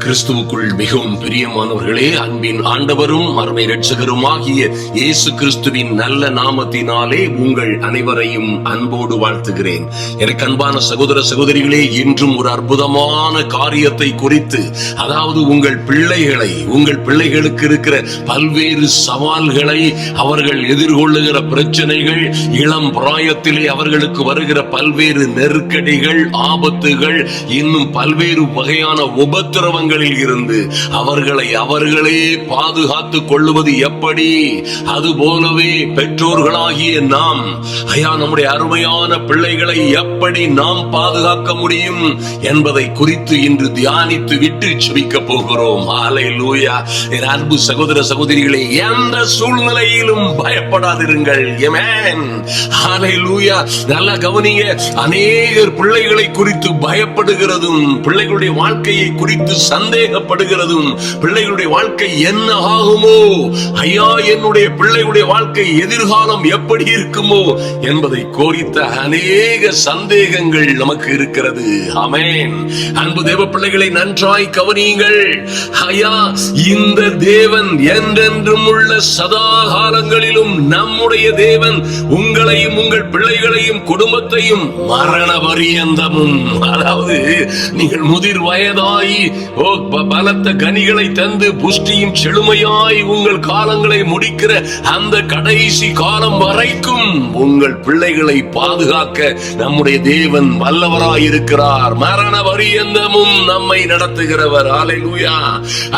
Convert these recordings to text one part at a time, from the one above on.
கிறிஸ்துவுக்குள் மிகவும் பிரியமானவர்களே, அன்பின் ஆண்டவரும் அருமை இரட்சகருமாகிய இயேசு கிறிஸ்துவின் நல்ல நாமத்தினாலே உங்கள் அனைவரையும் அன்போடு வாழ்த்துகிறேன். எனக்கு அன்பான சகோதர சகோதரிகளே, இன்றும் ஒரு அற்புதமான காரியத்தை குறித்து, அதாவது உங்கள் பிள்ளைகளுக்கு இருக்கிற பல்வேறு சவால்களை, அவர்கள் எதிர்கொள்ளுகிற பிரச்சனைகள், இளம் பிராயத்திலே அவர்களுக்கு வருகிற பல்வேறு நெருக்கடிகள், ஆபத்துகள், இன்னும் பல்வேறு வகையான உபத்திரவங்கள் இருந்து அவர்களே பாதுகாத்துக் கொள்ளுவது எப்படி, அதுபோலவே பெற்றோர்களாகிய நாம் நம்முடைய அருமையான பிள்ளைகளை எப்படி நாம் பாதுகாக்க முடியும் என்பதை குறித்து இன்று தியானித்து விட்டு ஜெபிக்க போகிறோம். ஹல்லேலூயா. என் அன்பு சகோதர சகோதரிகளே, எந்த சூழ்நிலையிலும் பயப்படாதிருங்கள். ஆமென். ஹல்லேலூயா. நல்லா கவனிங்க. அநேகர் பிள்ளைகளை குறித்து பயப்படுகிறதும், பிள்ளைகளுடைய வாழ்க்கையை குறித்து சந்தேகப்படுகிறதும், பிள்ளைகளுடைய வாழ்க்கை என்ன ஆகுமோ, என்னுடைய பிள்ளைகளுடைய வாழ்க்கை எதிர்காலம் எப்படி இருக்குமோ என்பதை குறித்த அநேக சந்தேகங்கள் நமக்கு இருக்கிறது. ஆமென். அன்பு தேவ பிள்ளைகளை நன்றாய் கவனியுங்கள். இந்த தேவன் என்றென்றும் உள்ள சதா காலங்களிலும் நம்முடைய தேவன் உங்களையும் உங்கள் பிள்ளைகளையும் குடும்பத்தையும் மரண பரியந்தமும், அதாவது நீங்கள் முதிர் வயதாயி பலத்த கனிகளை தந்து புஷ்டியும் செழுமையாய் உங்கள் காலங்களை முடிக்கிற அந்த கடைசி காலம் வரைக்கும் உங்கள் பிள்ளைகளை பாதுகாக்க நம்முடைய தேவன் வல்லவராயிருக்கிறார். மரண பரியந்தமும் நம்மை நடத்துகிறவர். ஹல்லேலூயா.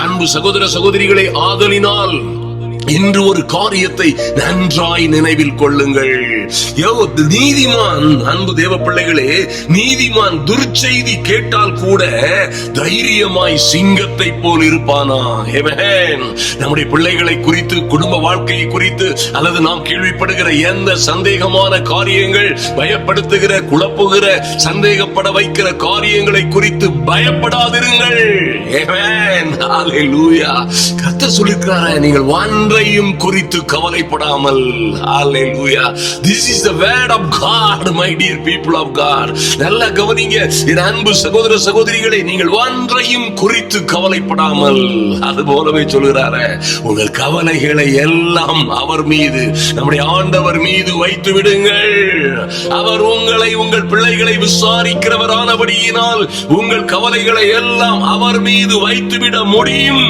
அன்பு சகோதர சகோதரிகளை, ஆதலினால் இன்று ஒரு காரியத்தை நன்றாய் நினைவில் கொள்ளுங்கள். நீதிமான், அன்பு தேவ பிள்ளைகளே, நீதிமான் துர்ச்செய்தி கேட்டால் கூட தைரியமாய் சிங்கத்தை போல் இருப்பானா? நம்முடைய பிள்ளைகளை குறித்து, குடும்ப வாழ்க்கையை குறித்து, அல்லது நாம் கேள்விப்படுகிற எந்த சந்தேகமான காரியங்கள், பயப்படுத்துகிற, குழப்புகிற, சந்தேகப்பட வைக்கிற காரியங்களை குறித்து பயப்படாதிருங்கள். கர்த்தர் சொல்லிருக்கிறார், நீங்கள் ஒன்றையும் குறித்து கவலைப்படாமல். ஹல்லேலூயா. This is the word of God, my dear people of God. நல்ல கவனிங்க என் அன்பு சகோதர சகோதரிகளை, நீங்கள் ஒன்றையும் குறித்து கவலைப்படாமல். அது போலவே சொல்கிறாரே, உங்கள் கவலைகளை எல்லாம் அவர் மீது, நம்முடைய ஆண்டவர் மீது வைத்து விடுங்கள். அவர் உங்களை, உங்கள் பிள்ளைகளை விசாரிக்கிறவரானபடியினால் உங்கள் கவலைகளை எல்லாம் அவர் மீது வைத்துவிட முடியும்.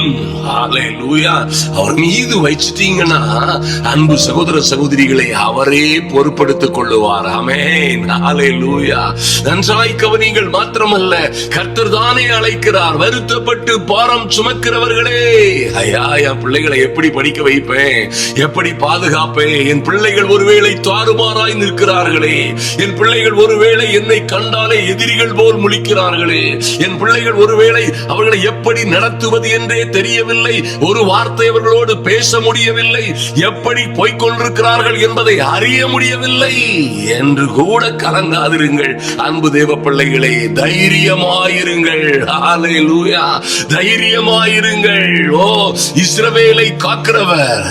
ஹல்லேலூயா. அவர் மீது வச்சிட்டீங்கன்னா, அன்பு சகோதர சகோதரிகளை, அவரே பொறுப்படுத்திக் கொள்ளுவார். ஆமென். ஹல்லேலூயா. நன்றாய் கவனிங்கள். மாத்திரமல்ல, கர்த்தர் தானே அழைக்கிறார். வருத்தப்பட்டு பாரம் சுமக்கிறவர்களே, என் பிள்ளைகளை எப்படி படிக்க வைப்பேன், எப்படி பாதுகாப்பேன், என் பிள்ளைகள் ஒருவேளை தாறுமாறாய் நிற்கிறார்களே, என் பிள்ளைகள் ஒருவேளை என்னை கண்டாலே எதிரிகள் போல் முழிக்கிறார்களே, என் பிள்ளைகள் ஒருவேளை அவர்களை எப்படி நடத்துவது என்றே தெரியவில்லை, ஒரு வார்த்தை அவர்களோடு பேச முடியவில்லை, எப்படி போய்கொண்டிருக்கிறார்கள் என்பதை அறிய முடியவில்லை என்று கூட கலங்காதிருங்கள். அன்பு தேவ பிள்ளைகளே, தைரியமாயிருங்கள். ஹல்லேலூயா. தைரியமாயிருங்கள். இஸ்ரவேலை காக்கிறவர்,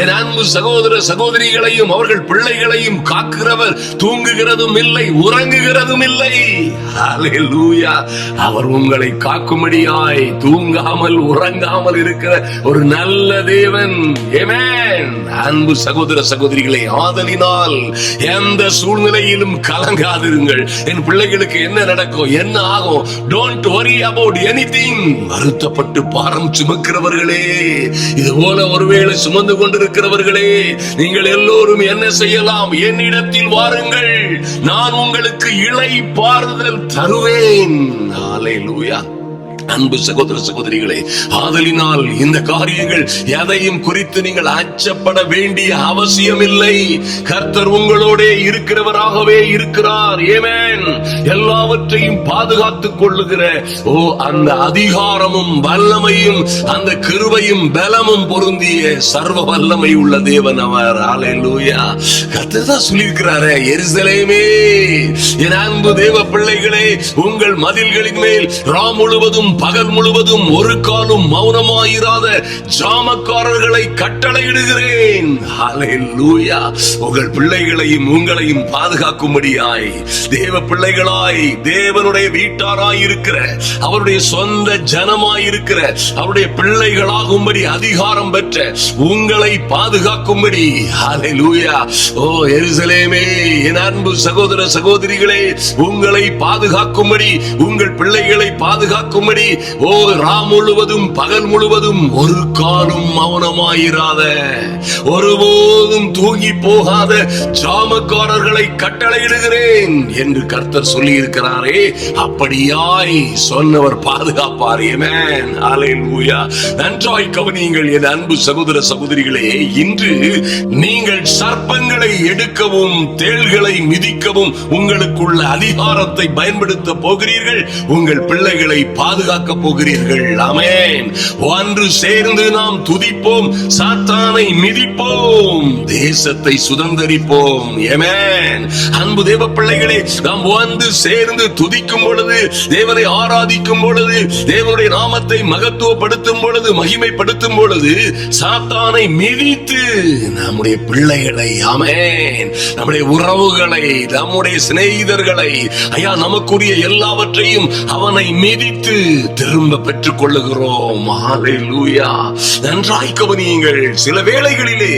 என் அன்பு சகோதர சகோதரிகளையும் அவர்கள் பிள்ளைகளையும் காக்கிறவர் தூங்குகிறதும் இல்லை, உறங்குகிறதும் இல்லை. ஹல்லேலூயா. அவர் உங்களை காக்கும்படியாய் தூங்காமல் உறங்காமல் இருக்கிற ஒரு நல்ல தேவன். ஆமென். அன்பு சகோதர சகோதரிகளை, ஆதலினால் எந்த சூழ்நிலையிலும் கலங்காதிருங்கள். என் பிள்ளைகளுக்கு என்ன நடக்கும், என்ன ஆகும், டோன்ட் வரி அபவுட் எனிதிங். வருத்தப்பட்டு பாரம் சுமக்கிறவர்களே, இது போல ஒருவேளை சுமந்து கொண்டிருக்கிறவர்களே, நீங்கள் எல்லோரும் என்ன செய்யலாம்? என்னிடத்தில் வாருங்கள், நான் உங்களுக்கு இளைப்பாறுதல் தருவேன். ஹல்லேலூயா. அன்பு சகோதர சகோதரிகளே, ஆதலினால் இந்த காரியங்கள் எதையும் குறித்து நீங்கள் அச்சப்பட வேண்டிய அவசியம் இல்லை. கர்த்தர் உங்களோட இருக்கிறவராகவே இருக்கிறார். ஆமென். எல்லாவற்றையும் பாதுகாத்துக் கொள்ளுகிற அந்த அதிகாரமும் வல்லமையும், அந்த கிருபையும் பலமும் பொருந்திய சர்வ வல்லமை உள்ள தேவன் அவர். ஹல்லேலூயா. கர்த்தர் தான் சொல்லியிருக்கிறாரே, எருசலேமே, என் அன்பு தேவ பிள்ளைகளே, உங்கள் மதில்களின் மேல் ரா முழுவதும் பகல் முழுவதும் ஒரு காலும் மௌனமாயிராத ஜாமக்காரர்களை கட்டளையிடுகிறேன். ஹல்லேலூயா. உங்கள் பிள்ளைகளையும் உங்களையும் பாதுகாக்கும்படியாய், தேவ பிள்ளைகளாய், தேவனுடைய வீட்டாராய் இருக்கிற, அவருடைய சொந்த ஜனமாய் இருக்கிற, அவருடைய பிள்ளைகளாகும்படி அதிகாரம் பெற்ற உங்களை பாதுகாக்கும்படி, ஹல்லேலூயா. ஓ எருசலேமே, என் அன்பு சகோதர சகோதரிகளே, உங்களை பாதுகாக்கும்படி, உங்கள் பிள்ளைகளை பாதுகாக்கும்படி, ஓ ரா முழுவதும் பகல் முழுவதும் ஒரு காலும் மௌனமாயிராத, ஒருபோதும் தூங்கி போகாத ஜாமக்காரர்களை கட்டளையிடுகிறேன் என்று கர்த்தர் சொல்லி இருக்கிறாரே. அப்படியாய் சொன்னவர் பாதுகாப்பார். ஆமென். ஹல்லேலூயா. நன்றாய் கவனியுங்கள் என் அன்பு சகோதர சகோதரிகளே. இன்று நீங்கள் சர்ப்பங்களை எடுக்கவும் தேள்களை மிதிக்கவும் உங்களுக்குள்ள அதிகாரத்தை பயன்படுத்த போகிறீர்கள். உங்கள் பிள்ளைகளை பாதுகாக்க போகிறீர்கள். ஆமென். ஒன்று சேர்ந்து நாம் துதிப்போம், சாத்தானை மிதிப்போம், தேசத்தை சுதந்தரிப்போம். ஆமென். அன்பு தேவ பிள்ளைகளே, நாம் ஒன்று சேர்ந்து துதிக்கும் பொழுது, தேவனை ஆராதிக்கும் பொழுது, தேவனுடைய நாமத்தை மகத்துவப்படுத்தும் பொழுது, மகிமைப்படுத்தும் பொழுது, சாத்தானை மிதித்து நம்முடைய பிள்ளைகளை, ஆமென், நம்முடைய உறவுகளை, நம்முடைய சிநேகிதர்களை, ஐயா நமக்குரிய எல்லாவற்றையும் அவனை மிதித்து திரும்ப பெற்றுக் கொள்ளுகிறோம். ஹல்லேலூயா. நன்றாய் கவனியுங்கள். சில வேளைகளிலே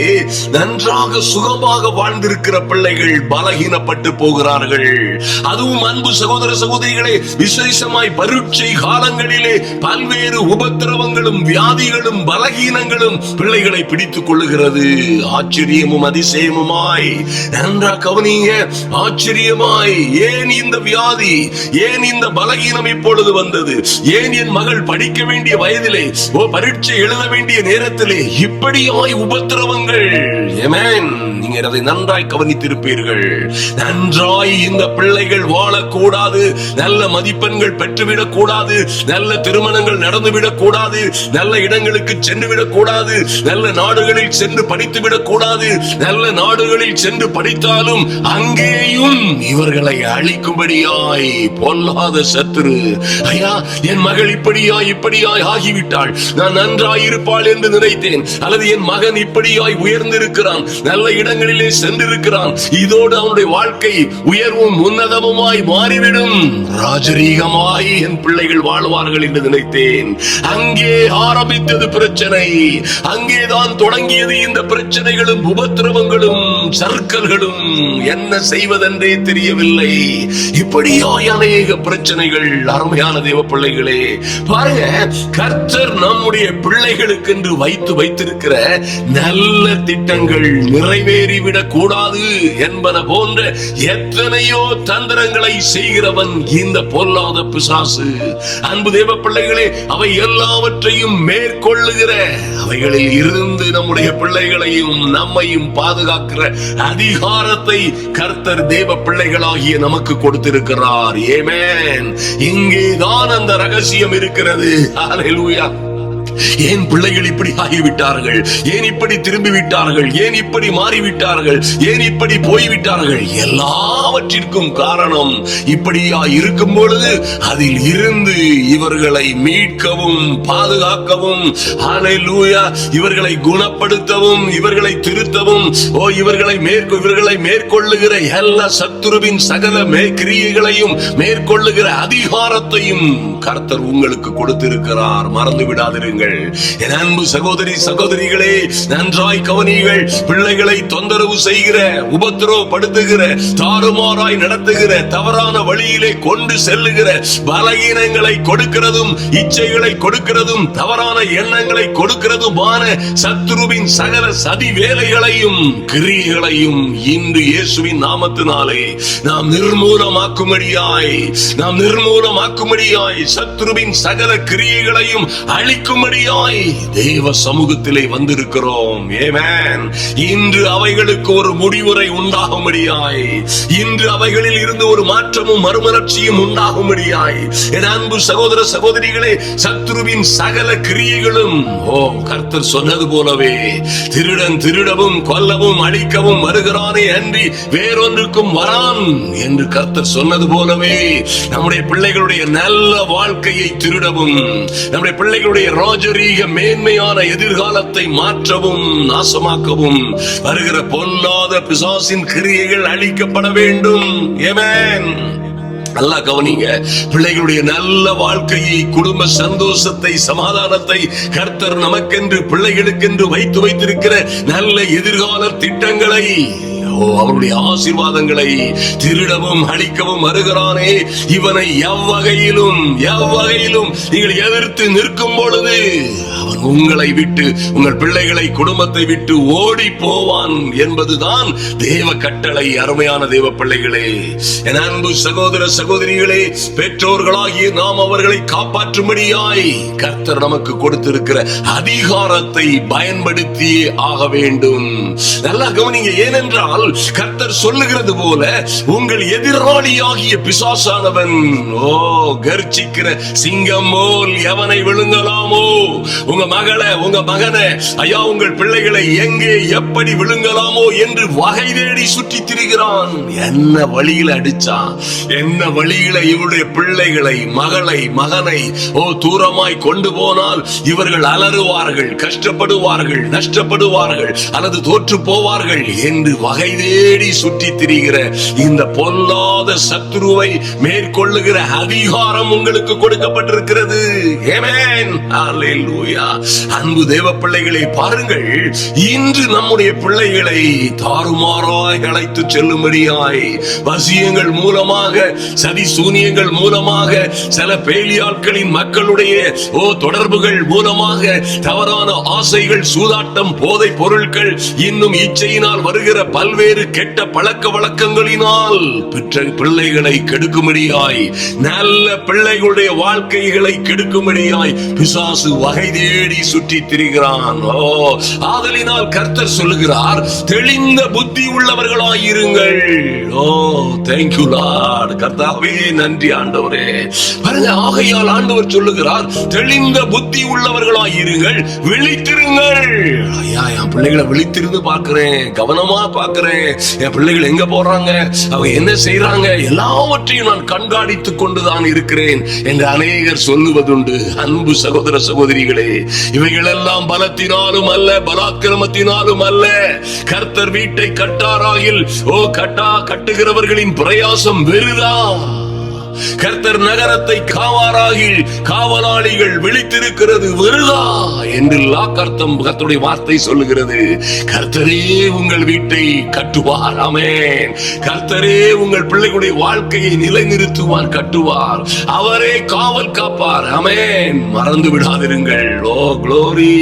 நன்றாக சுகமாக வாழ்ந்திருக்கிற பிள்ளைகள் பலகீனப்பட்டு போகிறார்கள். அதுவும் அன்பு சகோதர சகோதரிகளே, விசேஷமாய் பரீட்சை காலங்களிலே பல்வேறு உபத்திரவங்களும் வியாதிகளும் பலகீனங்களும் பிள்ளைகளை பிடித்துக் கொள்ளுகிறது. ஆச்சரியமும் அதிசயமுமாய், நன்றா கவனிங்க, ஆச்சரியமாய், ஏன் இந்த வியாதி, ஏன் இந்த பலகீனம் இப்பொழுது வந்தது, ஏன் என் மகள் படிக்க வேண்டிய வயதிலே, பரீட்சை எழுத வேண்டிய நேரத்திலே இப்படியாய் உபத்திரவங்கள். ஆமென். நீங்க அதை நன்றாய் கவனித்திருப்பீர்கள். நன்றாய் இந்த பிள்ளைகள் வாழக்கூடாது, நல்ல மதிப்பெண்கள் பெற்றுவிடக் கூடாது, நல்ல திருமணங்கள் நடந்துவிடக் கூடாது, நல்ல இடங்களுக்கு சென்று விடக்கூடாது, நல்ல நாடுகளில் சென்று படித்து விடக் கூடாது. நல்ல நாடுகளில் சென்று படித்தாலும் அங்கேயும் இவர்களை அழிக்கும்படியாய் பொல்லாத சத்துரு, ஐயா என் மகள் இப்படியாய் ஆகிவிட்டாள், நான் நன்றாய் இருப்பாள் என்று நினைத்தேன், அல்லது என் மகன் இப்படியாய் உயர்ந்திருக்கிறான், நல்ல இடங்களிலே சென்றிருக்கிறான், இதோடு அவனுடைய வாழ்க்கை உயர்வும் உன்னதமுமாய் மாறிவிடும், ராஜரீகமாய் என் பிள்ளைகள் வாழ்வார்கள் என்று நினைத்தேன். அங்கே ஆரம்பித்தது பிரச்சனை, அங்கேதான் தொடங்கியது இந்த பிரச்சனைகளும் உபத்திரவங்களும் சர்க்கல்களும். என்ன செய்வதென்றே தெரியவில்லை. இப்படியாய் அநேக பிரச்சனைகள். அருமையான தேவ பிள்ளைகளே, பாருங்க, கர்த்தர் நம்முடைய பிள்ளைகளுக்கு என்று வைத்திருக்கிற நல்ல திட்டங்கள் நிறைவேறிவிடக் கூடாது என்பன போன்ற எத்தனையோ தந்திரங்களை செய்கிறவன் இந்த பொல்லாத பிசாசு. அன்பு தேவ பிள்ளைகளே, அவை எல்லாவற்றையும் மேற்கொள்ளுகிற, அவைகளில் இருந்து நம்முடைய பிள்ளைகளையும் நம்மையும் பாதுகாக்கிற அதிகாரத்தை கர்த்தர் தேவ பிள்ளைகளாகிய நமக்கு கொடுத்திருக்கிறார். ஆமென். இங்கேதான் அந்த ரகசியம் இருக்கிறது. ஹல்லேலூயா. ஏன் பிள்ளைகள் இப்படி ஆகிவிட்டார்கள், ஏன் இப்படி திரும்பி விட்டார்கள், ஏன் இப்படி மாறிவிட்டார்கள், ஏன் இப்படி போய்விட்டார்கள், எல்லாவற்றிற்கும் காரணம் இப்படியா இருக்கும் பொழுது அதில் இருந்து இவர்களை மீட்கவும் பாதுகாக்கவும், ஹல்லேலூயா, இவர்களை குணப்படுத்தவும், இவர்களை திருத்தவும், இவர்களை மேற்கொள்ளுகிற எல்லா சத்துருவின் சகல கிரியைகளையும் மேற்கொள்ளுகிற அதிகாரத்தையும் கர்த்தர் உங்களுக்கு கொடுத்திருக்கிறார். மறந்து விடாதிருங்கள். என் அன்பு சகோதரி சகோதரிகளே, நன்றாய் கவனியுங்கள். பிள்ளைகளை தொந்தரவு செய்கிற, உபத்திரவப்படுத்துகிற, தாறுமாறாய் நடத்துகிற, தவறான வழியிலே கொண்டு செல்லுகிற, பலகீனங்களை கொடுக்கிறதும், இச்சைகளை கொடுக்கிறதும், தவறான எண்ணங்களை கொடுக்கிறதுமான சத்துருவின் சகல சதி வேலைகளையும் கிரியைகளையும் இன்று இயேசுவின் நாமத்தினாலே நாம் நிர்மூலமாக்கும்படியாய் சத்துருவின் சகல கிரியைகளையும் அழிக்கும்படி திருடும்படியாய் தேவ சமூகத்திலே வந்திருக்கிறோம். ஆமென். இன்று அவைகளுக்கு ஒரு முடிவுரை உண்டாகும்படியாய், இன்று அவைகளில் இருந்து ஒரு மாற்றமும் மறுமலர்ச்சியும் உண்டாகும்படியாய், என் அன்பு சகோதர சகோதரிகளே, சத்துருவின் சகல கிரியைகளும் கர்த்தர் சொன்னது போலவே திருடன் திருடவும் கொல்லவும் அழிக்கவும் வருகிறானே அன்றி வேறொன்றுக்கும் வரான் என்று கர்த்தர் சொன்னது போலவே நம்முடைய பிள்ளைகளுடைய நல்ல வாழ்க்கையை திருடவும், நம்முடைய பிள்ளைகளுடைய ராஜரீக மேன்மையான எதிர்காலத்தை மாற்றவும் நாசமாக்கவும் வருகிற பொல்லாத பிசாசின் கிரியைகள் அழிக்கப்பட வேண்டும். ஆமென். நல்லா கவனிங்க. பிள்ளைகளுடைய நல்ல வாழ்க்கையை, குடும்ப சந்தோஷத்தை, சமாதானத்தை கர்த்தர் நமக்கென்று பிள்ளைகளுக்கென்று வைத்திருக்கிற நல்ல எதிர்கால திட்டங்களை, அவருடைய ஆசீர்வாதங்களை திருடவும் அழிக்கவும் வருகிறானே, இவனை எவ்வகையிலும் நீங்கள் எதிர்த்து நிற்கும் பொழுது அவன் உங்களை விட்டு, உங்கள் பிள்ளைகளை, குடும்பத்தை விட்டு ஓடி போவான் என்பதுதான் தேவ கட்டளை. அருமையான தேவ பிள்ளைகளே, என் அன்பு சகோதர சகோதரிகளே, பெற்றோர்களாகிய நாம் அவர்களை காப்பாற்றும்படியாய் கர்த்தர் நமக்கு கொடுத்திருக்கிற அதிகாரத்தை பயன்படுத்தியே ஆக வேண்டும். நல்லா கவனிங்க. ஏனென்றால் கர்த்தர் சொல்லுகிறது போல, உங்கள் எதிராளியாகிய பிசாசானவன் கர்ச்சிக்கிற சிங்கம் போல் எவனை விழுங்கலாமோ, உங்க மகளை, உங்க மகனை, ஐயா உங்கள் பிள்ளைகளை எங்கே எப்படி விழுங்கலாமோ என்று வகை தேடி சுற்றி திரிகிறான். என்ன வழியில அடிச்சான், என்ன வழியில இவருடைய பிள்ளைகளை, மகளை, மகனை தூரமாய் கொண்டு போனால் இவர்கள் அலறுவார்கள், கஷ்டப்படுவார்கள், நஷ்டப்படுவார்கள் அல்லது தோற்று போவார்கள் என்று வகை தேடி சுற்றி திரிகிற இந்த பொல்லாத சத்துருவை மேற்கொள்ளுகிற அதிகாரம் உங்களுக்கு கொடுக்கப்பட்டிருக்கிறது. ஆமென். ஹல்லேலூயா. அன்பு தேவ பிள்ளைகளை பாருங்கள், இன்று நம்முடைய பிள்ளைகளை தாறுமாறாய் அழைத்து செல்லும்படியாய் வசியங்கள் மூலமாக, சதி சூனியங்கள் மூலமாக, சில பேலியாட்களின் மக்களுடைய தொடர்புகள் மூலமாக, தவறான ஆசைகள், சூதாட்டம், போதை பொருட்கள், இன்னும் இச்சையினால் வருகிற பல்வேறு கெட்ட பழக்க வழக்கங்களினால் பெற்ற பிள்ளைகளை கெடுக்கும்படியாய், நல்ல பிள்ளைகளுடைய வாழ்க்கைகளை கெடுக்கும்படியாய் பிசாசு வகை தேடி சுற்றி திரிகிறான். ஆதலினால் கர்த்தர் சொல்லுகிறார், தெளிந்த புத்தி உள்ளவர்களாயிருங்கள். Thank you Lord. கர்த்தாவே நன்றி ஆண்டவரே. பாருங்க, ஆகையால் ஆண்டவர் சொல்லுகிறார், தெளிந்த புத்தி உள்ளவர்களாயிருங்கள், விழித்திருங்கள். ஐயா, என் பிள்ளைகளை விழித்திருந்து பார்க்கிறேன், கவனமா பார்க்கிறேன். என் பிள்ளைகள் எங்க போறாங்க, அவங்க என்ன செய்யறாங்க, எல்லாவற்றையும் நான் கண்காணித்துக் கொண்டுதான் இருக்கிறேன் என்று அநேகர் சொல்லுவதுண்டு. அன்பு சகோதர சகோதரிகளே, இவைகள் எல்லாம் பலத்தினாலும் அல்ல, பலாக்கிரமத்தினாலும் அல்ல. கர்த்தர் வீட்டை கட்டாராயில் கட்டுகிறவர்களின் பிரயாசம் வெறுதா. கர்த்தர் நகரத்தை காவாராகில் காவலாளிகள் விழித்திருக்கிறது வெறுதா என்று கர்த்தருடைய வார்த்தை சொல்லுகிறது. கர்த்தரே உங்கள் வீட்டை கட்டுவார். ஆமென். கர்த்தரே உங்கள் பிள்ளைகளுடைய வாழ்க்கையை நிலைநிறுத்துவார், கட்டுவார். அவரே காவல் காப்பார். ஆமென். மறந்து விடாதிருங்கள். க்ளோரி.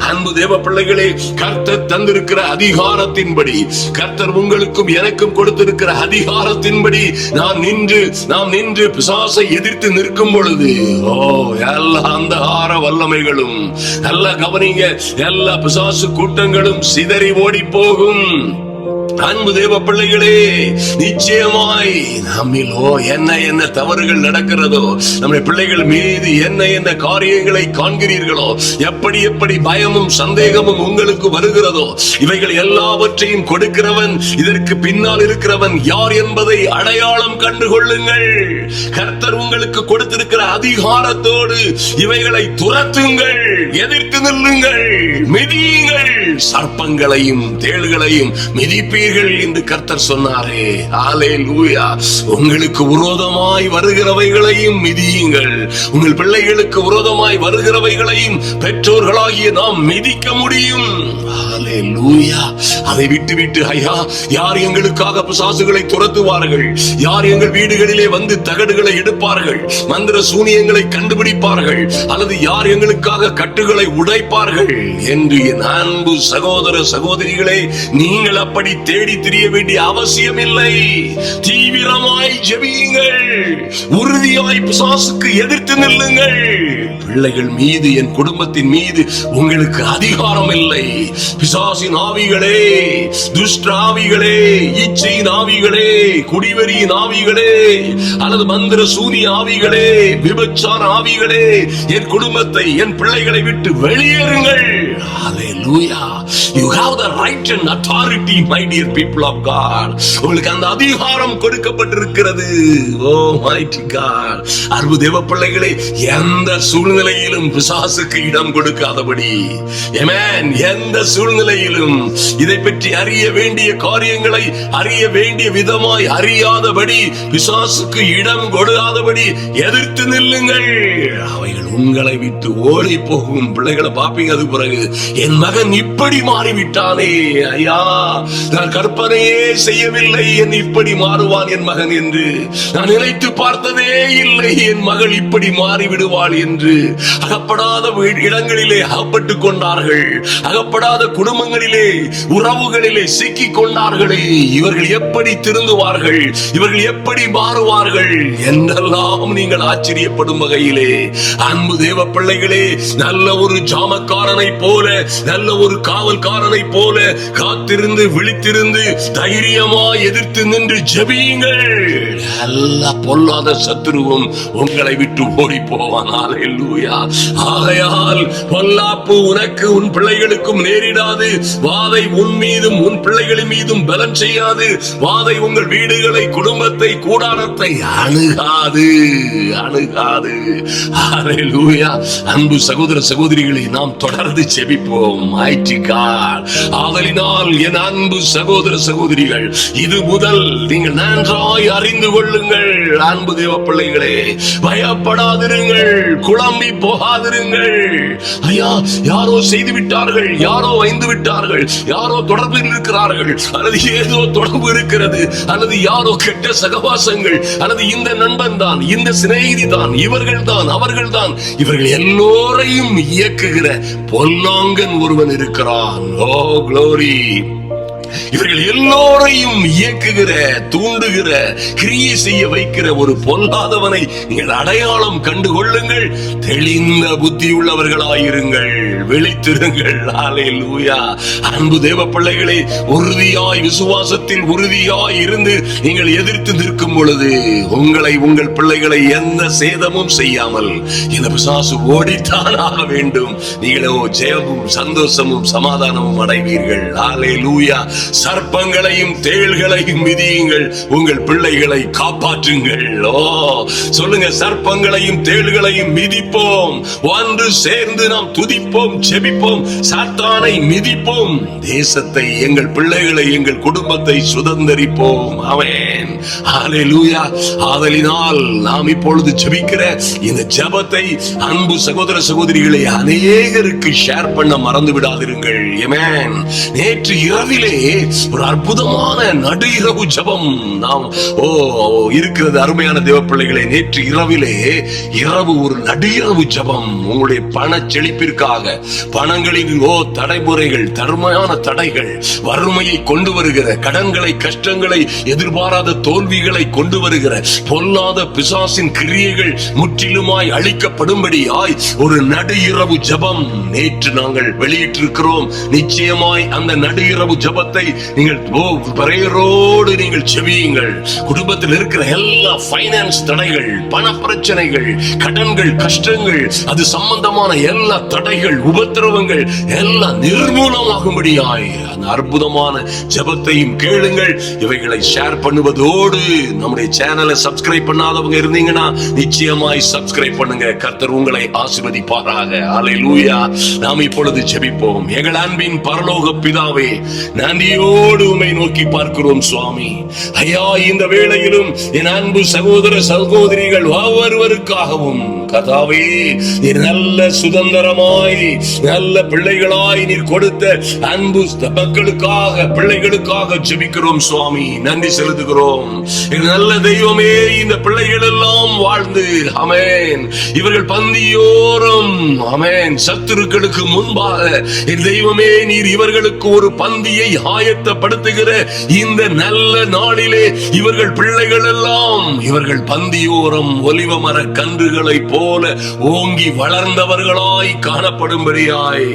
அன்பு தேவ பிள்ளைகளே, கர்த்தர் தந்திருக்கிற அதிகாரத்தின்படி, கர்த்தர் உங்களுக்கும் எனக்கும் கொடுத்திருக்கிற அதிகாரத்தின்படி நாம் நின்று பிசாசை எதிர்த்து நிற்கும் பொழுது எல்லா அந்தகார வல்லமைகளும், நல்ல கவனிங்க, எல்லா பிசாசு கூட்டங்களும் சிதறி ஓடி போகும். அன்பு தேவ பிள்ளைகளே, நிச்சயமாய் நம்மில் என்ன தவறுகள் நடக்கிறதோ, நம்முடைய பிள்ளைகள் மீது என்ன காரியங்களை காண்கிறீர்களோ, எப்படி பயமும் சந்தேகமும் உங்களுக்கு வருகிறதோ, இவைகள் எல்லாவற்றையும் கொடுக்கிறவன், இதற்கு பின்னால் இருக்கிறவன் யார் என்பதை அடையாளம் கண்டுகொள்ளுங்கள். கர்த்தர் உங்களுக்கு கொடுத்திருக்கிற அதிகாரத்தோடு இவைகளை துரத்துங்கள், எதிர்த்து நில்லுங்கள், மிதியுங்கள். சர்ப்பங்களையும் தேள்களையும் மிதிப்பீர்கள் என்று கர்த்தர் சொன்னாரே. ஹல்லேலூயா. உங்களுக்கு விரோதமாய் வருகிறவைகளையும் மிதியுங்கள். உங்கள் பிள்ளைகளுக்கு விரோதமாய் வருகிறவைகளையும் பெற்றோர்களாகிய நாம் மிதிக்க முடியும். ஹல்லேலூயா. அதை விட்டு ஐயா, யார் எங்களுக்காக பிசாசுகளை துரத்துவார்கள், யார் எங்கள் வீடுகளிலே வந்து தகடுகளை எடுப்பார்கள், மந்திர சூனியங்களை கண்டுபிடிப்பார்கள், அல்லது யார் எங்களுக்காக கட்டுகளை உடைப்பார்கள் என்று என் அன்பு சகோதர சகோதரிகளே, நீங்கள் அப்படி தேடி திரிய வேண்டிய அவசியம் இல்லை. தீவிரமாய் ஜெபியுங்கள், உறுதியாய் பிசாசுக்கு எதிர்த்து நில்லுங்கள். பிள்ளைகள் மீது, என் குடும்பத்தின் மீது உங்களுக்கு அதிகாரம் இல்லை. பிசாசின் ஆவிகளே, துஷ்ட ஆவிகளே, இச்சையின் ஆவிகளே, குடிவெறியின் ஆவிகளே, அல்லது மந்திர சூனிய ஆவிகளே, விபச்சார ஆவிகளே, என் குடும்பத்தை, என் பிள்ளைகளை விட்டு வெளியேறுங்கள். Hallelujah. You have the right and authority, my dear people of God. உங்களுக்கு அந்த அதிகாரம் கொடுக்கப்பட்டிருக்கிறது. Oh mighty God. அன்பு தேவ பிள்ளைகளே, எந்த சூழ்நிலையிலும் பிசாசுக்கு இடம் கொடுக்காதபடி, ஆமென், எந்த சூழ்நிலையிலும் இதை பற்றி அறிய வேண்டிய காரியங்களை அறிய வேண்டிய விதமாய் அறியாதபடி, பிசாசுக்கு இடம் கொடுக்காதபடி எதிர்த்து நில்லுங்கள். அவைகள் உங்களை விட்டு ஓடி போகும். பிள்ளைகளை பாப்பீங்க. அது பிறகு என் மகன் இப்படி மாறிவிட்டானே, ஐயா, நான் கற்பனையே செய்யவில்லை என் இப்படி மாறுவான் என் மகன் என்று. நான் நினைத்து பார்த்ததே இல்லை என் மகள் இப்படி மாறிவிடுவாள் என்று. அகப்படாத இடங்களிலே அகப்பட்டுக் கொண்டார்கள், அகப்படாத குடும்பங்களிலே, உறவுகளிலே சிக்கிக் கொண்டார்களே. இவர்கள் எப்படி திருந்துவார்கள், இவர்கள் எப்படி மாறுவார்கள் என்றெல்லாம் நீங்கள் ஆச்சரியப்படும் வகையிலே, அன்பு தேவ பிள்ளைகளே, நல்ல ஒரு ஜாமக்காரனை போல, நல்ல ஒரு காவல்காரனை போல காத்திருந்து விழித்திருந்து தைரியமா எதிர்த்து நின்று ஜெபியுங்கள். எல்லா பொல்லாத சத்துருவும் உங்களை விட்டு ஓடி போவான். ஹல்லேலூயா. ஆகையால் பொல்லாப்பு உனக்கு உன் பிள்ளைகளுக்கும் நேரிடாது. வாதை உன் மீதும் உன் பிள்ளைகளின் மீதும் பலன் செய்யாது. வாதை உங்கள் வீடுகளை, குடும்பத்தை, கூடாரத்தை அணுகாது, அணுகாது. ஹல்லேலூயா. அன்பு சகோதர சகோதரிகளை, நாம் தொடர்ந்து ஜெபிப்போம். mighty God. ஆதலினால் என் அன்பு சகோதர சகோதரிகள், இது முதல் நீங்கள் நன்றாய் அறிந்து கொள்ளுங்கள். அன்பு தேவ பிள்ளைகளே, பயப்படாதிருங்கள், குழம்பி போகாதிருங்கள். ஐயா, யாரோ செய்து விட்டார்கள், யாரோ வைந்து விட்டார்கள், யாரோ தொடர்பில் இருக்கிறார்கள், அல்லது ஏதோ தொடர்பு இருக்கிறது, அல்லது யாரோ கெட்ட சகவாசங்கள், அல்லது இந்த நண்பன் தான், இந்த சிநேகிதி தான், இவர்கள் தான், அவர்கள் தான், இவர்கள் எல்லோரையும் இயக்குகிற பொல்லாங்கன் ஒருவன் இருக்கிறான். ஓ க்ளோரி. இவர்கள் எல்லோரையும் இயக்குகிற, தூண்டுகிற, கிரியை செய்ய வைக்கிற ஒரு பொல்லாதவனை நீங்கள் அடையாளம் கண்டு கொள்ளுங்கள். தெளிந்த புத்தி உள்ளவர்களாயிருங்கள், விழித்திருங்கள். ஹல்லேலூயா. அன்பு தேவ பிள்ளைகளே, உறுதியாய் விசுவாசத்தில் உறுதியாய் இருந்து நீங்கள் எதிர்த்து நிற்கும் பொழுது உங்களை, உங்கள் பிள்ளைகளை எந்த சேதமும் செய்யாமல் இந்த பிசாசு ஓடித்தான் ஆக வேண்டும். நீங்களோ ஜெயமும் சந்தோஷமும் சமாதானமும் அடைவீர்கள். ஹல்லேலூயா. சர்ப்பங்களையும் தேள்களையும் மிதியுங்கள், உங்கள் பிள்ளைகளை காப்பாற்றுங்கள். ஓ சொல்லுங்க, சர்ப்பங்களையும் தேள்களையும் மிதிப்போம், ஒன்று சேர்ந்து நாம் துதிப்போம், செபிப்போம், சாத்தானை மிதிப்போம், தேசத்தை, எங்கள் பிள்ளைகளை, எங்கள் குடும்பத்தை சுதந்தரிப்போம். ஆமென். ஹல்லேலூயா. ஆதலினால் நாம் இப்பொழுது ஜெபிக்கிற இந்த ஜெபத்தை அன்பு சகோதர சகோதரிகளை அநேகருக்கு ஷேர் பண்ண மறந்து விடாதிருங்கள். ஆமென். நேற்று இரவிலே ஒரு அற்புதமான நடு இரவு ஜெபம் நாம் இருக்கிறது. அருமையான தேவ பிள்ளைகளே, நேற்று இரவிலே இரவு ஒரு நடு இரவு ஜெபம் உங்களுடைய பண செழிப்பிற்காக, பணங்களின் தடைமுறைகள், தர்மயான தடைகள், வறுமையை கொண்டு வருகிற கடன்களை, கஷ்டங்களை, எதிர்பாராத தோல்விகளை கொண்டு வருகிற பொல்லாத பிசாசின் கிரியைகள் முற்றிலுமாய் அழிக்கப்படும்படியாய் ஒரு நடு இரவு ஜெபம் நேற்று நாங்கள் வெளியிட்டிருக்கிறோம். நிச்சயமாய் அந்த நடு இரவு ஜெபத்தை நீங்கள் பிரேயரோடு நீங்கள் செவியுங்கள். குடும்பத்தில் இருக்கிற எல்லா பைனான்ஸ் தடைகள், பண பிரச்சனைகள், கடன்கள், கஷ்டங்கள், அது சம்பந்தமான எல்லா தடைகள், உபத்திரவங்கள் எல்லாம் நிர்மூலமாகும்படியாய் அந்த அற்புதமான ஜெபத்தையும் கேளுங்கள். இவைகளை ஷேர் பண்ணுவதோடு நம்முடைய சேனலை சப்ஸ்கிரைப் பண்ணாதவங்க இருந்தீங்கன்னா நிச்சயமாய் சப்ஸ்கிரைப் பண்ணுங்க. கர்த்தர் உங்களை ஆசீர்வதிப்பாராக. ஹல்லேலூயா. நாம் இப்பொழுது ஜெபிப்போம். எங்கள் அன்பின் பரலோக பிதாவே, நன்றியோடு உம்மை நோக்கி பார்க்கிறோம் சுவாமி. ஐயா, இந்த வேளையிலும் என் அன்பு சகோதர சகோதரிகள் ஒவ்வொருவருக்காகவும் கர்த்தாவே, நீர் நல்ல சுதந்திரமாய், நல்ல பிள்ளைகளாய் நீர் கொடுத்த அன்பு மக்களுக்காக, பிள்ளைகளுக்காக ஜெபிக்கிறோம் சுவாமி. நன்றி செலுத்துகிறோம். நல்ல தெய்வமே, இந்த பிள்ளைகள் எல்லாம் வாழ்ந்து, ஆமென், இவர்கள் பந்தியோரம் ஆமென், சத்துருக்களுக்கு முன்பாக என் தெய்வமே நீர் இவர்களுக்கு ஒரு பந்தியை ஆயத்தப்படுத்துகிற இந்த நல்ல நாளிலே இவர்கள் பிள்ளைகள் எல்லாம் இவர்கள் பந்தியோரம் ஒலிவ மர கன்றுகளை போல ஓங்கி வளர்ந்தவர்களாய் காணப்படும்படியாய்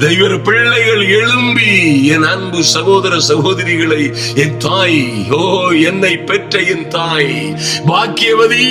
தெய்வ பிள்ளைகள் எழும்பி என் அன்பு சகோதர சகோதரிகளை, என் தாய், ஓ என்னை பெற்ற என் தாய் பாக்கியவதி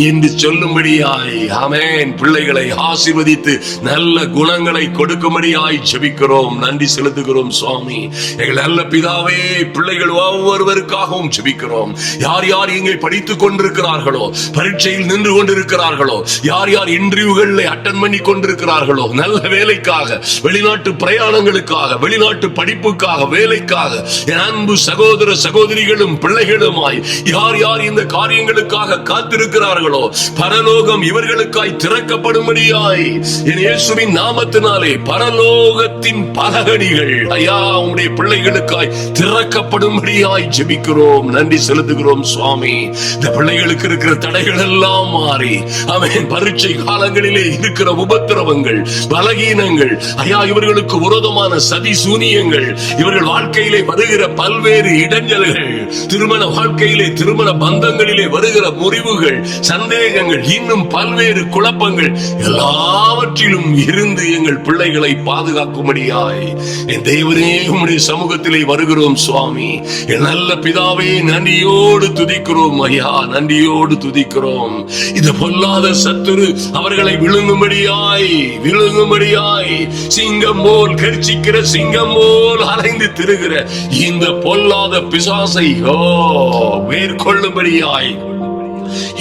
என்று சொல்லும்படியாய் ஆமென் பிள்ளைகளை ஆசீர்வதித்து நல்ல குணங்களை கொடுக்கும்படியாய் ஜெபிக்கிறோம். நன்றி செலுத்துகிறோம் சுவாமி. எங்கள் நல்ல பிதாவே, பிள்ளைகள் ஒவ்வொருவருக்காகவும் ஜெபிக்கிறோம். யார் யார் இங்கே படித்துக் கொண்டிருக்கிறார்களோ, பரீட்சையில் நின்று கொண்டிருக்கிறார்களோ, யார் யார் இன்டர்வியூகளை அட்டெண்ட் பண்ணி கொண்டிருக்கிறார்களோ, நல்ல வேலைக்காக, வெளிநாட்டு பிரயாணங்களுக்காக, வெளிநாட்டு படிப்புக்காக, வேலைக்காக என் அன்பு சகோதர சகோதரிகளும் பிள்ளைகளுமாய் யார் யார் இந்த காரியங்களுக்காக காத்திருக்கிறார்களோ, பரலோகம் இவர்களுக்காய் திறக்கப்படும்படியாய் என் இயேசுவின் நாமத்தினாலே பரலோகத்தின் பலகணிகள் ஐயா உம்முடைய பிள்ளைகளுக்காய் திறக்கப்படும்படியாய் ஜெபிக்கிறோம். நன்றி செலுத்துகிறோம் சுவாமி. இந்த பிள்ளைகளுக்கு இருக்கிற தடைகள் எல்லாம் மாறி ஆமென், பரீட்சை காலங்களிலே இருக்கிற உபத்திரவங்கள், பலகீனங்கள் ஐயா, இவர்களுக்கு விரோதமான சதி சூனியங்கள், இவர்கள் வாழ்க்கையிலே வருகிற பல்வேறு இடைஞ்சல்கள், திருமண வாழ்க்கையிலே திருமண பந்தங்களிலே வருகிற முறிவுகள், சந்தேகங்கள், இன்னும் பல்வேறு குழப்பங்கள் எல்லாவற்றிலும் இருந்து எங்கள் பிள்ளைகளை பாதுகாக்கும்படியாய் என் தேவனே உம்முடைய சமூகத்திலே வருகிறோம் சுவாமி. என் நல்ல பிதாவே, நன்றியோடு துதிக்கிறோம் ஐயா, நன்றியோடு துதிக்கிறோம். இது பொல்லாத சத்துரு அவர்களை விழுங்கும்படியாய் சிங்கம் போல் கர்ச்சிக்கிற சிங்கம் போல் அலைந்து திரிகிற இந்த பொல்லாத பிசாசை மேற்கொள்ளும்படியாய்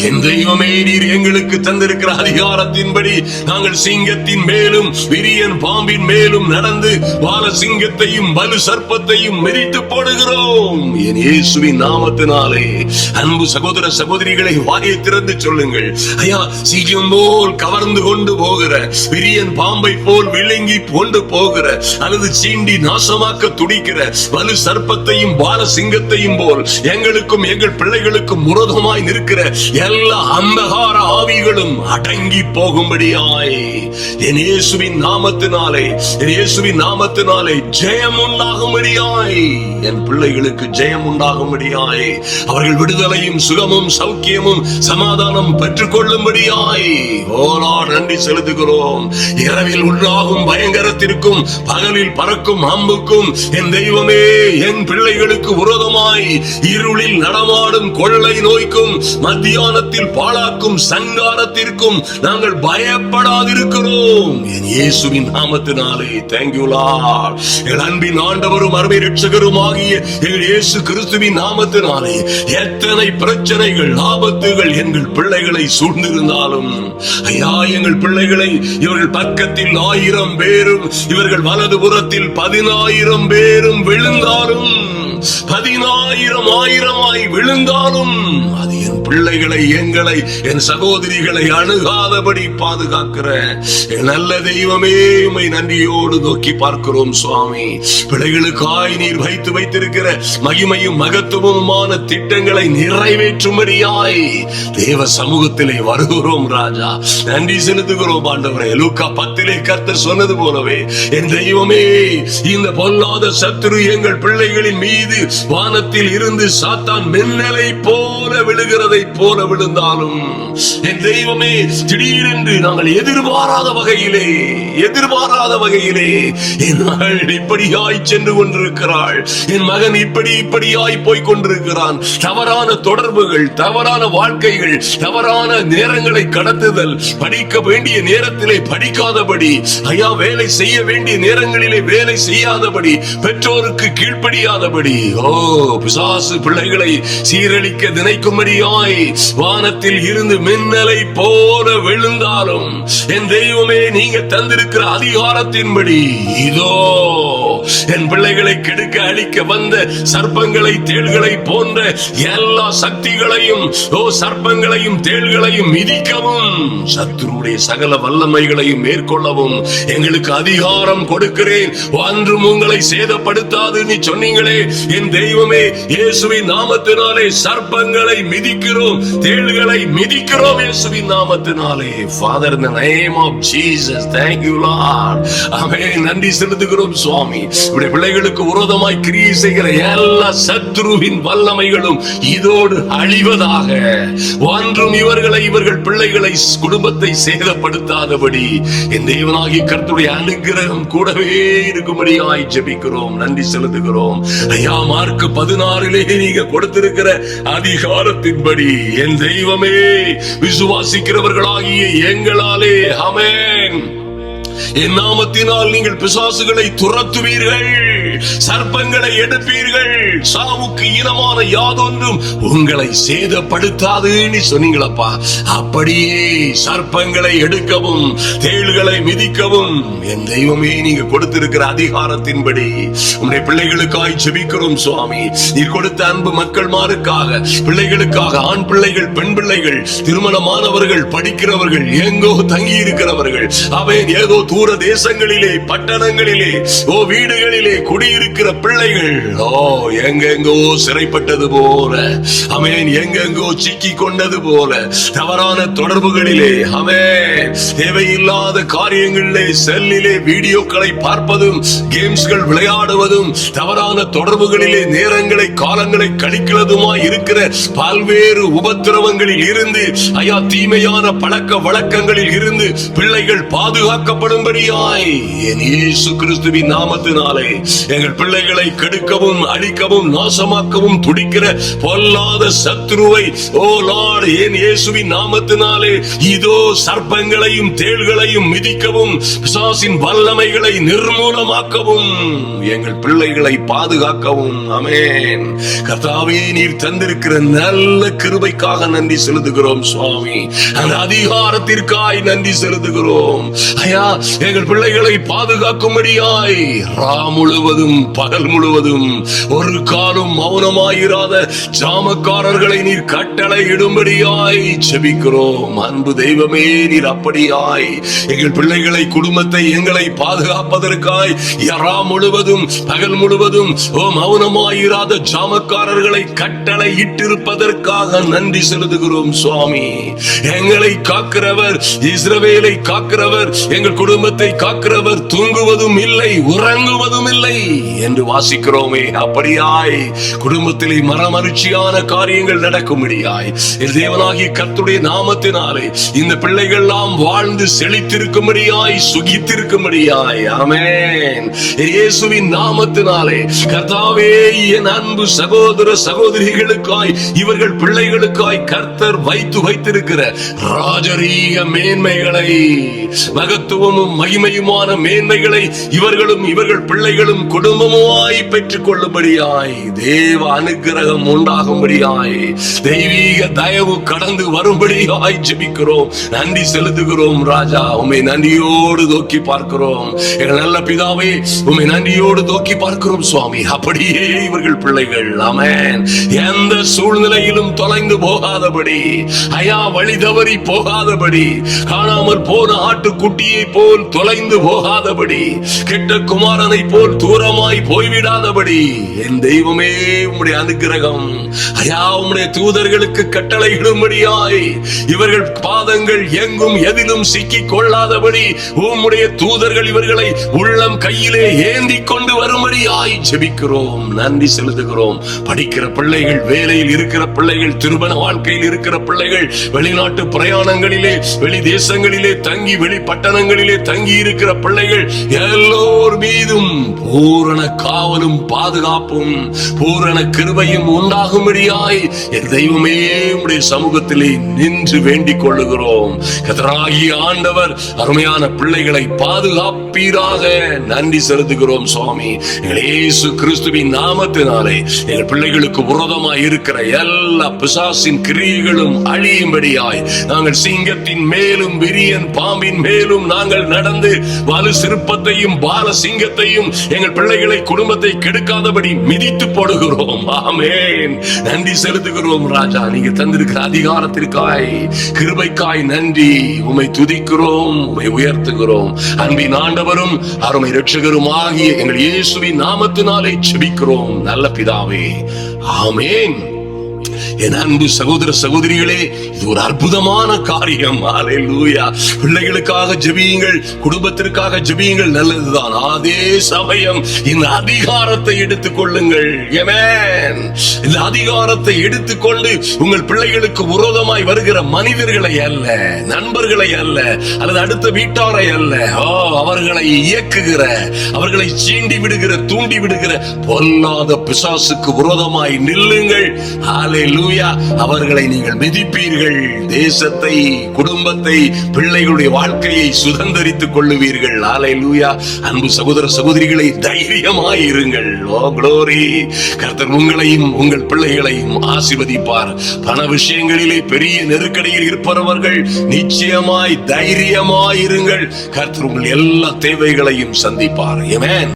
என் தெய்வமே நீர் எங்களுக்கு தந்திருக்கிற அதிகாரத்தின்படி நாங்கள் சிங்கத்தின் மேலும் விரியன் பாம்பின் மேலும் நடந்து வால சிங்கத்தையும் வலு சர்ப்பத்தையும் மிதித்து போடுகிறோம் என் இயேசுவின் நாமத்தினாலே. அன்பு சகோதர சகோதரிகளை வாயை திறந்து சொல்லுங்கள் ஐயா, சிங்கம் போல் கவர்ந்து கொண்டு போகிற, விரியன் பாம்பை போல் விழுங்கி கொண்டு போகிற அல்லது சீண்டி நாசமாக்க துடிக்கிற வலு சர்ப்பத்தையும் வால சிங்கத்தையும் போல் எங்களுக்கும் எங்கள் பிள்ளைகளுக்கும் விரோதமாய் நிற்கிற எல்லா அந்தகார ஆவிகளும் அடங்கி போகும்படியாய் என் இயேசுவின் நாமத்தினாலே ஜெயம் உண்டாகும்படியாய் என் பிள்ளைகளுக்கு ஜெயம் உண்டாகும்படியாய் அவர்கள் விடுதலையும் சுகமும் சௌக்கியமும் சமாதானம் பெற்றுக் கொள்ளும்படியாய் நன்றி செலுத்துகிறோம். இரவில் உண்டாகும் பயங்கரத்திற்கும் பகலில் பறக்கும் அம்புக்கும் என் தெய்வமே என் பிள்ளைகளுக்கு விரோதமாய் இருளில் நடமாடும் கொள்ளை நோய்க்கும் மத்தியானத்தில் பாழாக்கும் சங்காரத்திற்கும் நாங்கள் பயப்படாதிருக்கிறோம் என் இயேசுவின் நாமத்தினாலே. Thank you Lord. என் அன்பின் ஆண்டவரும் அருமை இரட்சகரும் ஆகிய எங்கள் இயேசு கிறிஸ்துவின் நாமத்தினாலே எத்தனை பிரச்சனைகள், ஆபத்துகள் எங்கள் பிள்ளைகளை சூழ்ந்திருந்தாலும் ஐயா, எங்கள் பிள்ளைகளை இவர்கள் பக்கத்தில் 1000 பேரும் இவர்கள் வலது புறத்தில் 10,000 பேரும் விழுந்தாலும், 10,000 விழுந்தாலும் அது என் பிள்ளைகளை, எங்களை, என் சகோதரிகளை அணுகாதபடி பாதுகாக்கிற என் நல்ல தெய்வமே, உம்மை நன்றியோடு நோக்கி பார்க்கிறோம் சுவாமி. பிள்ளைகளுக்காய் நீர் வைத்திருக்கிற மகிமையும் மகத்துவமான திட்டங்களை நிறைவேற்றும்படியாய் தேவ சமூகத்திலே வருகிறோம் ராஜா. நன்றி செலுத்துகிறோம் ஆண்டவரே. லூக்கா 10 கர்த்தர் சொன்னது போலவே என் தெய்வமே, இந்த பொல்லாத சத்துரு எங்கள் பிள்ளைகளின் மீது வானத்தில் இருந்து சாத்தான் மின்னலை போல விழுகிறதை போல விழுந்தாலும் என் தெய்வமே, திடீரென்று நாங்கள் எதிர்பாராத வகையிலே என் மகள் இப்படியாய் சென்று கொண்டிருக்கிறாள், என் மகன் இப்படியாய் போய் கொண்டிருக்கிறான். தவறான தொடர்புகள், தவறான வாழ்க்கைகள், தவறான நேரங்களை கடத்துதல், படிக்க வேண்டிய நேரத்திலே படிக்காதபடி ஐயா, வேலை செய்ய வேண்டிய நேரங்களிலே வேலை செய்யாதபடி, பெற்றோருக்கு கீழ்ப்படியாதபடி பிசாசு பிள்ளைகளை சீரழிக்க நினைக்கும்படியாய் வானத்தில் இருந்து மின்னலை போல விழுந்தாலும் என் தெய்வமே, நீங்க தந்திருக்கிற அதிகாரத்தின்படி இதோ என் பிள்ளைகளை கெடுக்க அழிக்க வந்த சர்ப்பங்களை, தேள்களை போன்ற எல்லா சக்திகளையும், சர்ப்பங்களையும் தேள்களையும் மிதிக்கவும், சத்துருடைய சகல வல்லமைகளையும் மேற்கொள்ளவும் எங்களுக்கு அதிகாரம் கொடுக்கிறேன். ஒன்றும் உங்களை சேதப்படுத்தாது நீ சொன்னீங்களே என் தெய்வமே. இயேசுவின் நாமத்தினாலே சர்ப்பங்களை மிதிக்கிறோம், எடுக்கிறோம், தேள்களை மிதிக்கிறோம் இயேசுவின் நாமத்தினாலே. Father, in the name of Jesus, thank you Lord. ஆமென். நன்றி செலுத்துகிறோம் சுவாமி. உம்முடைய பிள்ளைகளுக்கு விரோதமாய் கிரியை செய்கிற எல்லா சத்துருவின் வல்லமைகளும் இதோடு அழிவதாக. ஒன்றும் இவர்கள் பிள்ளைகளை குடும்பத்தை சேதப்படுத்தாதபடி என் தேவனாகிய கர்த்தருடைய அனுக்கிரகம் கூடவே இருக்கும்படியாய் ஜெபிக்கிறோம். நன்றி செலுத்துகிறோம் ஐயா. மார்க் 16 நீங்க கொடுத்திருக்கிற அதிகாரத்தின்படி என் தெய்வமே, விசுவாசிக்கிறவர்களாகிய எங்களாலே ஆமென், என் நாமத்தினால் நீங்கள் பிசாசுகளை துரத்துவீர்கள், சர்ப்பங்களை எடுப்பீர்கள், சாவுக்கு இனமான யாதொன்றும் உங்களை சேதப்படுத்தாதுன்னு சொன்னீங்களப்பா. அப்படியே சர்ப்பங்களை எடுக்கவும் தேள்களை மிதிக்கவும் என் தெய்வமே நீங்க கொடுத்திருக்கிற அதிகாரத்தின்படி உம்முடைய பிள்ளைகளுக்காய் ஜெபிக்கிறோம் சுவாமி. நீர் கொடுத்த அன்பு மக்கள்மாருக்காக, பிள்ளைகளுக்காக, ஆண் பிள்ளைகள், பெண் பிள்ளைகள், திருமணமானவர்கள், படிக்கிறவர்கள், எங்கோ தங்கி இருக்கிறவர்கள், அவன் ஏதோ தூர தேசங்களிலே, பட்டணங்களிலே, வீடுகளிலே குடியிருக்கிற பிள்ளைகள், எங்கெங்கோ சிறைப்பட்டது போல, ஆமென், எங்கெங்கோ சிக்கி கொண்டது போல, தவறான தொடர்புகளிலே, ஆமென், தேவையில்லாத காரியங்களிலே, செல்லிலே வீடியோக்களை பார்ப்பதும், கேம்ஸ்கள் விளையாடுவதும், தவறான தொடர்புகளிலே நேரங்களை, காலங்களை கழிக்கிறதுமாய் இருக்கிற பல்வேறு உபத்திரவங்களில் இருந்து, ஐயா, தீமையான பழக்க வழக்கங்களில் இருந்து பிள்ளைகள் பாதுகாக்கப்படும்படியாய் என் இயேசு கிறிஸ்துவின் நாமத்தினாலே எங்கள் பிள்ளைகளை கெடுக்கவும், அழிக்கவும், நாசமாக்கவும் துடிக்கிற பொல்லாத சத்ருவை, ஓ லார்ட், என் இயேசுவின் நாமத்தினாலே இதோ சர்ப்பங்களையும் தேள்களையும் மிதிக்கவும், பிசாசின் வல்லமைகளை நிர்மூலமாக்கவும், எங்கள் பிள்ளைகளை பாதுகாக்கவும். ஆமென். கர்த்தாவே, நீர் தந்திருக்கிற நல்ல கிருபைக்காக நன்றி செலுத்துகிறோம் சுவாமி. அந்த அதிகாரத்திற்காய் நன்றி செலுத்துகிறோம் ஐயா. எங்கள் பிள்ளைகளை பாதுகாக்கும்படியாய் முழுவதும், பகல் முழுவதும் ஒரு காலம் மௌனமாயிராத ஜாமக்காரர்களை நீர் கட்டளை இடும்படியாய் ஜெபிக்கிறோம். அன்பு தெய்வமே, நீர் அப்படியாய் எங்கள் பிள்ளைகளை, குடும்பத்தை, எங்களை பாதுகாப்பதற்காய் முழுவதும், பகல் முழுவதும் மௌனமாயிராத ஜாமக்காரர்களை கட்டளை இட்டிருப்பதற்காக நன்றி செலுத்துகிறோம் சுவாமி. எங்களை காக்கிறவர், இஸ்ரவேலை காக்கிறவர், எங்கள் குடும்பத்தை காக்கிறவர் தூங்குவதும் இல்லை, உறங்குவதும் இல்லை என்று வாசிக்கிறோமே. அப்படியாய் குடும்பத்திலே மரமருட்சியான காரியங்கள் நடக்கும்படியாய் தேவனாகிய கர்த்தருடைய நாமத்தினாலே இந்த பிள்ளைகள் எல்லாம் வாழ்ந்து செழித்திருக்கும்படியாய், சுகித்திருக்கும்படியாய், ஆமென், இயேசுவின் நாமத்தினாலே கர்த்தாவே, என் அன்பு சகோதர சகோதரிகளுக்காய், இவர்கள் பிள்ளைகளுக்காய் கர்த்தர் வைத்திருக்கிற ராஜரீக மேன்மைகளை, மகத்துவமும் மகிமையுமான மேன்மைகளை இவர்களும் இவர்கள் பிள்ளைகளும் குடும்பமாய் பெற்றுக் கொள்ளும்படியாய், தேவ அனுக்கிரகம் உண்டாகும்படியாய், தெய்வீக தயவு கடந்து வரும்படியாய் ஜெபிக்கிறோம். நன்றி செலுத்துகிறோம் ராஜா. உம்மை நன்றியோடு நோக்கி பார்க்கிறோம். எங்கள் நல்ல பிதாவே, உம்மை நன்றியோடு நோக்கி பார்க்கிறோம் சுவாமி. அப்படியே இவர்கள் பிள்ளைகள், ஆமென், எந்த சூழ்நிலையிலும் தொலைந்து போகாதபடி, ஐயா, வழி தவறி போகாதபடி, காணாமல் போன ஆட்டுக்குட்டியை போல் தொலைந்து போகாதபடி, கெட்ட குமாரனை போல் தூரமாய் போய்விடாதபடி, என் தெய்வமே, உம்முடைய அனுக்கிரகம் ஐயா, உம்முடைய தூதர்களுக்கு கட்டளை இடும்படியாய், இவர்கள் பாதங்கள் எங்கும் எதிலும் சிக்கிக் கொள்ளாதபடி உம்முடைய தூதர்கள் இவர்களை உள்ளம் கையிலே ஏந்தி கொண்டு வரும்படியாய் ஜெபிக்கிறோம். நன்றி செலுத்துகிறோம். படிக்கிற பிள்ளைகள், வேலையில் இருக்கிற பிள்ளைகள், திருமண வாழ்க்கையில் இருக்கிற பிள்ளைகள், வெளிநாட்டு பிரயாணங்களிலே, வெளி தேசங்களிலே தங்கி, வெளி பட்டணங்களிலே தங்கி இருக்கிற பிள்ளைகள் எல்லோர் மீதும் பூரண காவலும் பாதுகாப்பும் பூரண கிருபையும் உண்டாகும்படியாய் என் தெய்வமே, உம்முடைய சமூகத்திலே நின்று வேண்டிக் கொள்ளுகிறோம். கர்த்தராகிய ஆண்டவர் அருமையான பிள்ளைகளை பாதுகாப்பீராக. நன்றி செலுத்துகிறோம் சுவாமி. எங்கள் இயேசு கிறிஸ்துவின் நாமத்தினாலே எங்கள் பிள்ளைகளுக்கு விரோதமாய் இருக்கிற எல்லா பிசாசின் கிரியைகளும் அழியும்படியாய் நாங்கள் சிங்கத்தின் மேலும் விரியன் பாம்பின் மேலும் நாங்கள் நடந்து வலு சிற்பத்தையும் பால சிங்கத்தையும் எங்கள் பிள்ளைகளை, குடும்பத்தை கெடுக்காதபடி மிதித்து போடுகிறோம். ஆமென். நன்றி செலுத்துகிறோம் ராஜா. நீங்க தந்திருக்கிற அதிகாரத்திற்காய், கிருபைக்காய் நன்றி. உம்மை துதிக்கிறோம், உம்மை உயர்த்துகிறோம். அன்பின் ஆண்டவரும் அருமை இரட்சகரும் ஆகிய எங்கள் இயேசுவின் நாமத்தினாலே ஜெபிக்கிறோம் நல்ல பிதாவே. ஆமென். என் அன்பு சகோதர சகோதரிகளே, இது ஒரு அற்புதமான காரியம். ஹல்லேலூயா. பிள்ளைகளுக்காக ஜெபியுங்கள், குடும்பத்திற்காக ஜெபியுங்கள், நல்லதுதான். அதே சமயம் இந்த அதிகாரத்தை எடுத்துக் கொள்ளுங்கள். ஆமென். இந்த அதிகாரத்தை எடுத்துக்கொண்டு உங்கள் பிள்ளைகளுக்கு விரோதமாய் வருகிற மனிதர்களை அல்ல, நண்பர்களை அல்ல, அல்லது அடுத்த வீட்டாரை அல்ல, அவர்களை இயக்குகிற, அவர்களை சீண்டி விடுகிற, தூண்டி விடுகிற பொல்லாத பிசாசுக்கு விரோதமாய் நில்லுங்கள். ஹல்லேலூயா. அவர்களை நீங்கள் மிதிப்பீர்கள். தேசத்தை, குடும்பத்தை, பிள்ளைகளுடைய வாழ்க்கையை சுதந்தரித்துக் கொள்ளுவீர்கள். ஹல்லேலூயா. அன்பு சகோதர சகோதரிகளை, தைரியமாய் இருங்கள். ஓ க்ளோரி. கர்த்தர் உங்களையும் உங்கள் பிள்ளைகளையும் ஆசீர்வதிப்பார். பண விஷயங்களிலே பெரிய நெருக்கடியில் இருப்பவர்கள் நிச்சயமாய் தைரியமாயிருங்கள். கர்த்தர் உங்கள் எல்லா தேவைகளையும் சந்திப்பார். ஆமென்.